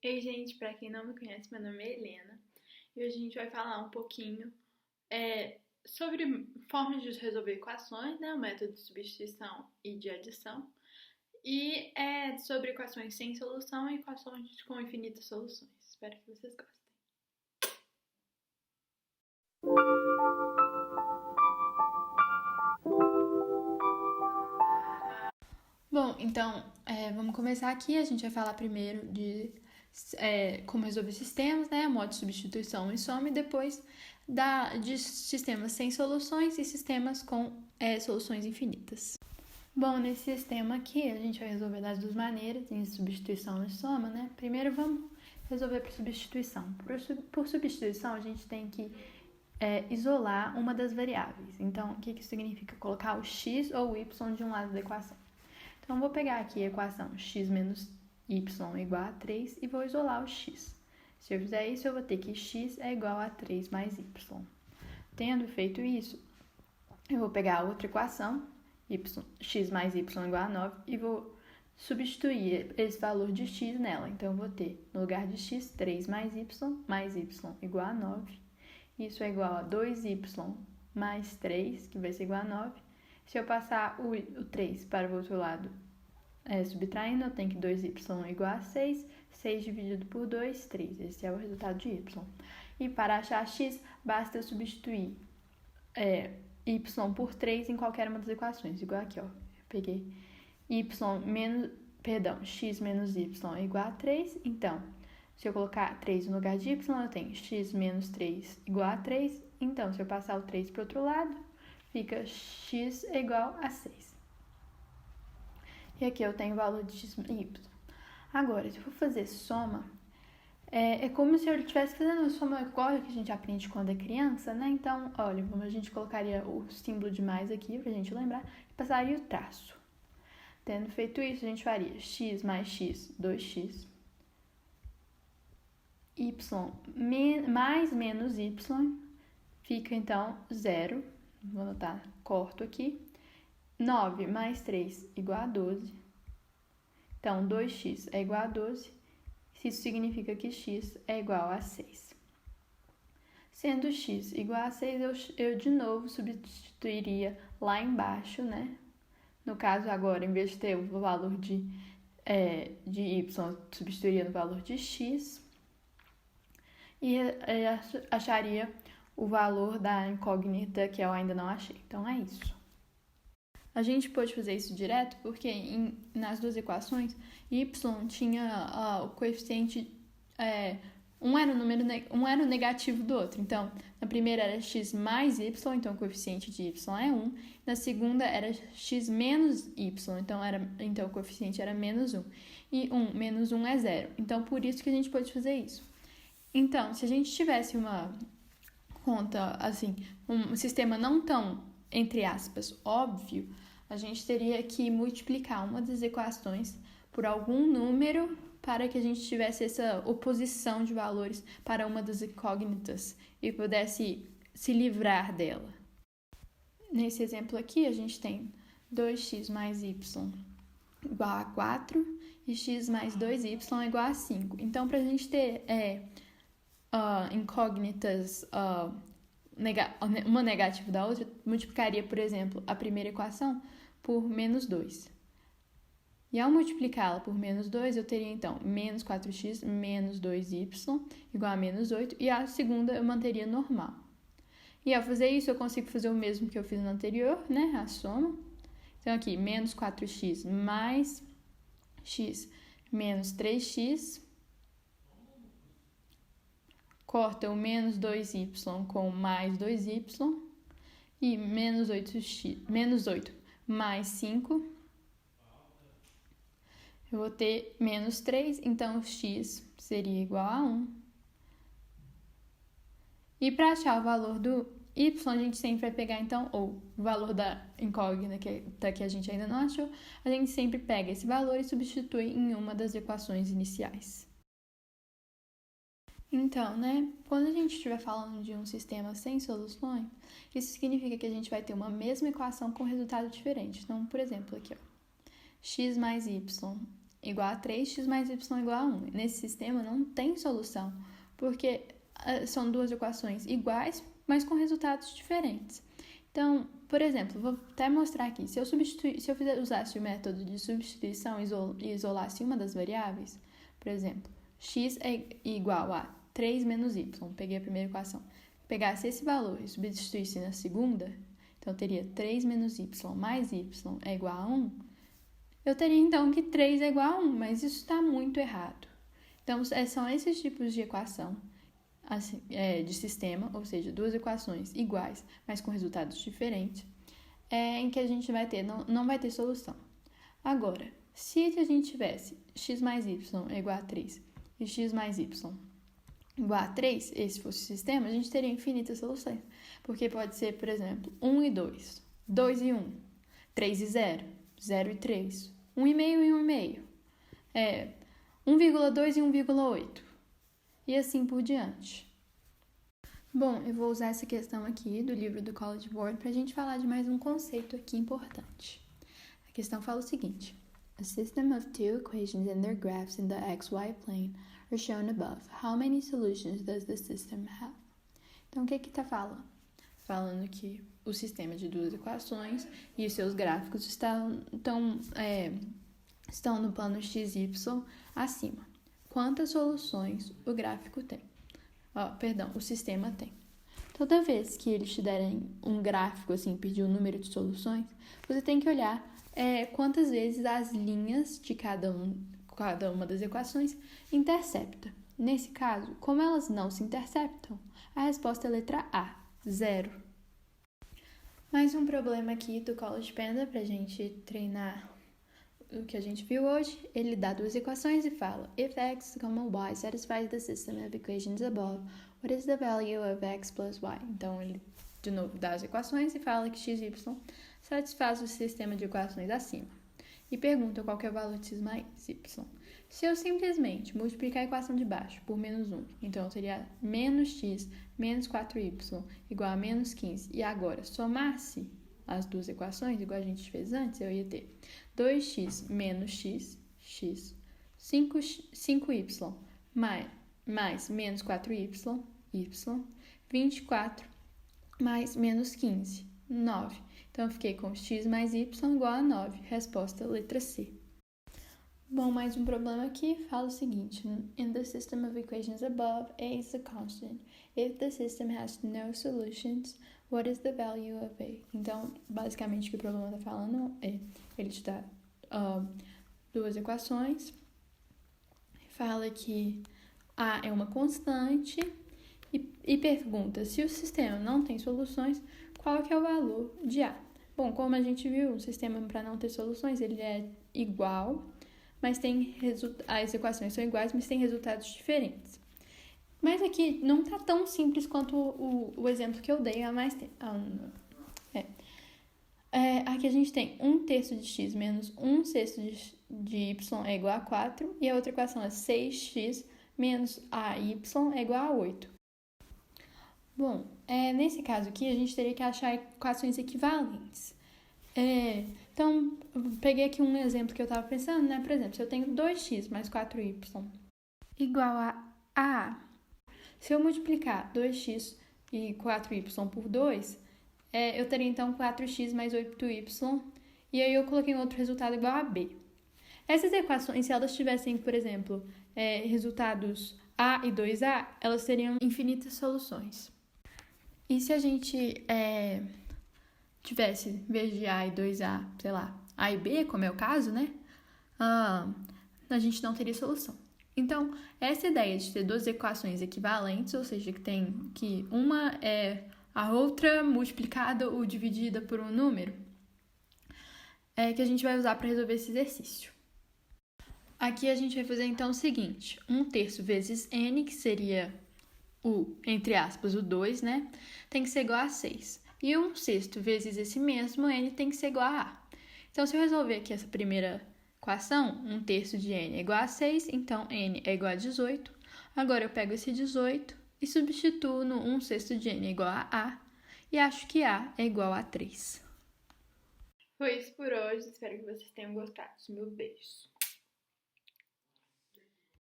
Ei, gente, para quem não me conhece, meu nome é Helena e hoje a gente vai falar um pouquinho sobre formas de resolver equações, né, o método de substituição e de adição, e sobre equações sem solução e equações com infinitas soluções. Espero que vocês gostem. Bom, então, vamos começar aqui. A gente vai falar primeiro de como resolver sistemas, né? Modo de substituição e soma, e depois de sistemas sem soluções e sistemas com soluções infinitas. Bom, nesse sistema aqui, a gente vai resolver das duas maneiras, em substituição e soma, né? Primeiro, vamos resolver por substituição. Por substituição, a gente tem que isolar uma das variáveis. Então, o que isso significa? Colocar o x ou o y de um lado da equação. Então, vou pegar aqui a equação x menos y igual a 3 e vou isolar o x. Se eu fizer isso, eu vou ter que x é igual a 3 mais y. Tendo feito isso, eu vou pegar a outra equação, x mais y igual a 9, e vou substituir esse valor de x nela. Então, eu vou ter, no lugar de x, 3 mais y igual a 9. Isso é igual a 2y mais 3, que vai ser igual a 9. Se eu passar o 3 para o outro lado, subtraindo, eu tenho que 2y igual a 6. 6 dividido por 2, 3. Esse é o resultado de y. E para achar x, basta eu substituir y por 3 em qualquer uma das equações. Igual aqui, ó. Eu peguei x menos y igual a 3. Então, se eu colocar 3 no lugar de y, eu tenho x menos 3 igual a 3. Então, se eu passar o 3 para o outro lado, fica x igual a 6. E aqui eu tenho o valor de x e y. Agora, se eu for fazer soma, é como se eu estivesse fazendo uma soma igual a que a gente aprende quando é criança, né? Então, olha, a gente colocaria o símbolo de mais aqui, pra gente lembrar, e passaria o traço. Tendo feito isso, a gente faria x mais x, 2x, y mais menos y, fica então 0. Vou anotar, corto aqui. 9 mais 3 igual a 12. Então, 2x é igual a 12. Isso significa que x é igual a 6. Sendo x igual a 6, eu de novo substituiria lá embaixo, né? No caso, agora, em vez de ter o valor de y, substituiria no valor de x. E acharia o valor da incógnita que eu ainda não achei. Então, é isso. A gente pode fazer isso direto porque nas duas equações, y tinha o coeficiente, um era o negativo do outro. Então, na primeira era x mais y, então o coeficiente de y é 1. Na segunda era x menos y, então o coeficiente era menos 1. E 1 menos 1 é 0. Então, por isso que a gente pode fazer isso. Então, se a gente tivesse uma conta, assim, um sistema não tão, entre aspas, óbvio, a gente teria que multiplicar uma das equações por algum número para que a gente tivesse essa oposição de valores para uma das incógnitas e pudesse se livrar dela. Nesse exemplo aqui, a gente tem 2x mais y igual a 4 e x mais 2y igual a 5. Então, para a gente ter incógnitas, uma negativa da outra, multiplicaria, por exemplo, a primeira equação por menos 2. E ao multiplicá-la por menos 2, eu teria, então, menos 4x menos 2y igual a menos 8, e a segunda eu manteria normal. E ao fazer isso, eu consigo fazer o mesmo que eu fiz no anterior, né, a soma. Então, aqui, menos 4x mais x menos 3x, corta o menos 2y com mais 2y, e menos 8 mais 5, eu vou ter menos 3, então x seria igual a 1. E para achar o valor do y, a gente sempre vai pegar, então, ou o valor da incógnita que a gente ainda não achou, a gente sempre pega esse valor e substitui em uma das equações iniciais. Então, né, quando a gente estiver falando de um sistema sem soluções, isso significa que a gente vai ter uma mesma equação com resultado diferente. Então, por exemplo, aqui, ó, x mais y igual a 3, x mais y igual a 1. Nesse sistema não tem solução, porque são duas equações iguais, mas com resultados diferentes. Então, por exemplo, vou até mostrar aqui. Se eu usasse o método de substituição e isolasse uma das variáveis, por exemplo, x é igual a 3 menos y, peguei a primeira equação. Pegasse esse valor e substituísse na segunda, então teria 3 menos y mais y é igual a 1, eu teria então que 3 é igual a 1, mas isso está muito errado. Então, são esses tipos de equação assim, de sistema, ou seja, duas equações iguais, mas com resultados diferentes, em que a gente vai ter, não vai ter solução. Agora, se a gente tivesse x mais y é igual a 3 e x mais y igual a 3, esse fosse o sistema, a gente teria infinitas soluções. Porque pode ser, por exemplo, 1 e 2, 2 e 1, 3 e 0, 0 e 3, 1,5 e 1,5, 1,2 e 1,8. E assim por diante. Bom, eu vou usar essa questão aqui do livro do College Board para a gente falar de mais um conceito aqui importante. A questão fala o seguinte: A system of two equations and their graphs in the xy plane are shown above. How many solutions does the system have? Então, o que está falando? Falando que o sistema de duas equações e os seus gráficos estão no plano XY acima. Quantas soluções o gráfico tem? O sistema tem. Toda vez que eles te derem um gráfico, assim, pedir o número de soluções, você tem que olhar quantas vezes as linhas de cada uma das equações intercepta. Nesse caso, como elas não se interceptam, a resposta é a letra A, 0. Mais um problema aqui do College Panda para a gente treinar o que a gente viu hoje. Ele dá duas equações e fala: If x, y satisfies the system of equations above, what is the value of x plus y? Então, ele, de novo, dá as equações e fala que x e y satisfaz o sistema de equações acima. E pergunta qual que é o valor de x mais y. Se eu simplesmente multiplicar a equação de baixo por menos 1, então eu teria menos x menos 4y igual a menos 15. E agora, somasse as duas equações, igual a gente fez antes, eu ia ter 2x menos x, 5y mais menos 4y, 24 mais menos 15, 9. Então, eu fiquei com x mais y igual a 9. Resposta, letra C. Bom, mais um problema aqui fala o seguinte: In the system of equations above, a is a constant. If the system has no solutions, what is the value of a? Então, basicamente, o que o problema está falando é: ele te dá duas equações, fala que a é uma constante e pergunta se o sistema não tem soluções, qual que é o valor de a. Bom, como a gente viu, um sistema para não ter soluções, ele é igual, mas as equações são iguais, mas tem resultados diferentes. Mas aqui não está tão simples quanto o exemplo que eu dei há mais tempo. Aqui a gente tem 1/3 de x menos 1/6 de y é igual a 4, e a outra equação é 6x menos ay é igual a 8. Bom, nesse caso aqui, a gente teria que achar equações equivalentes. Então, eu peguei aqui um exemplo que eu estava pensando, né? Por exemplo, se eu tenho 2x mais 4y igual a se eu multiplicar 2x e 4y por 2, eu teria então 4x mais 8y, e aí eu coloquei um outro resultado igual a b. Essas equações, se elas tivessem, por exemplo, resultados a e 2a, elas teriam infinitas soluções. E se a gente tivesse, em vez de a e 2a, sei lá, a e b, como é o caso, né? A gente não teria solução. Então, essa ideia de ter duas equações equivalentes, ou seja, que uma é a outra multiplicada ou dividida por um número, é que a gente vai usar para resolver esse exercício. Aqui a gente vai fazer então o seguinte: 1/3 vezes n, que seria entre aspas, o 2, né? Tem que ser igual a 6. E 1/6 vezes esse mesmo n tem que ser igual a a. Então, se eu resolver aqui essa primeira equação, 1/3 de n é igual a 6, então n é igual a 18. Agora eu pego esse 18 e substituo no 1/6 de n é igual a e acho que a é igual a 3. Foi isso por hoje, espero que vocês tenham gostado. Meu beijo.